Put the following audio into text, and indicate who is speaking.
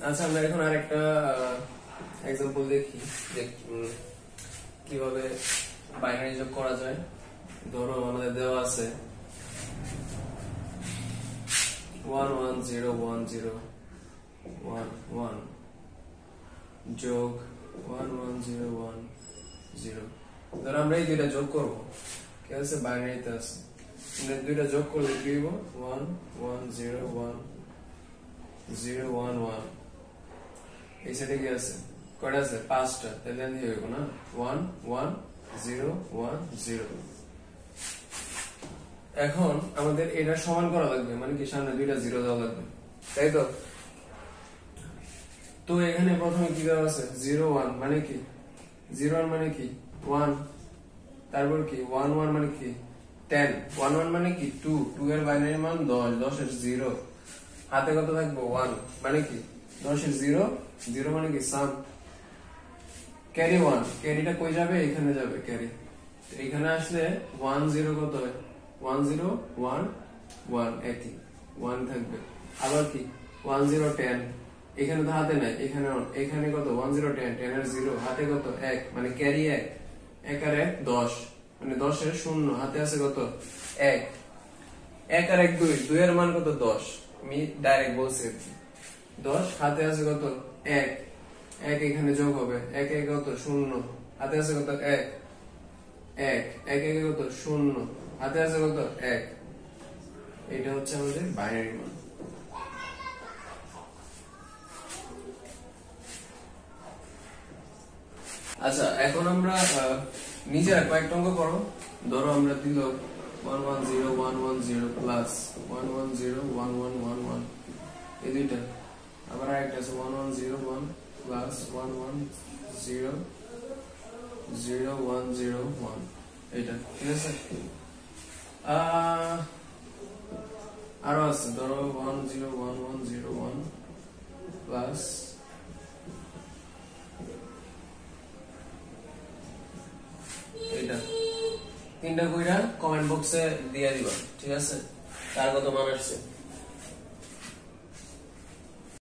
Speaker 1: আচ্ছা আমরা এখন আরেকটা এক্সাম্পল দেখি যে কিভাবে বাইনারি যোগ করা যায়। ধরো আমাদের দেওয়া আছে 1101011 যোগ 11010। ধরো আমরা এই দুইটা যোগ করবো, কি আছে বাইনারিতে আছে, আমরা দুইটা যোগ করলে কি হইব 1101011। এই সাইডে কি আছে, কয়টা আছে, 5টা, তাহলে কি হইব না 11010। এখন আমাদের এটা সমান করা লাগবে, মানে কি সামনে দুইটা জিরো দেওয়া লাগবে, তাই তো। তো এখানে প্রথমে কি দেওয়া আছে 01 মানে কি 01 মানে কি 1, তারপর কি 11 মানে কি 10, 11 মানে কি 2, 2 এর বাইনারি মান 10, 10 এর 0, হাতে কত থাকবে 1 মানে কি 10 এর 0, 0 মানে কি সাম, ক্যারি 1, ক্যারিটা কই যাবে, এখানে যাবে ক্যারি, এখানে আসলে 10 কত হয় 1011 একই 1 থাকবে। আবার কি 1010, এখানে তো হাতে নাই, এখানে কত 1010, 10 এর 0, হাতে কত 1 মানে ক্যারি 1, 1 আর 1 10 মানে 10 এর 0, হাতে আছে কত 1, 1 আর 1 2, 2 এর মান কত 10, আমি ডাইরেক্ট বলছি 10, হাতে আছে কত 1, 1 এখানে যোগ হবে, 1 1 কত 0, হাতে আছে কত 1, 1 1 1 কত 0, হাতে আছে কত 1। এটা হচ্ছে আমাদের বাইনারি মান। আচ্ছা এখন আমরা নিজেরা কয়েকটা অঙ্ক করো। ধরো আমরা দিল 1101110 প্লাস 1101111 এই দুইটা, আবার আরেকটা আছে 1101 প্লাস 11000101, এটা ঠিক আছে। আরো আছে ধরো 101101 প্লাস এটা, তিনটা কইরা কমেন্ট বক্সে দিয়ে দিবা, ঠিক আছে, কার কত মান আসছে।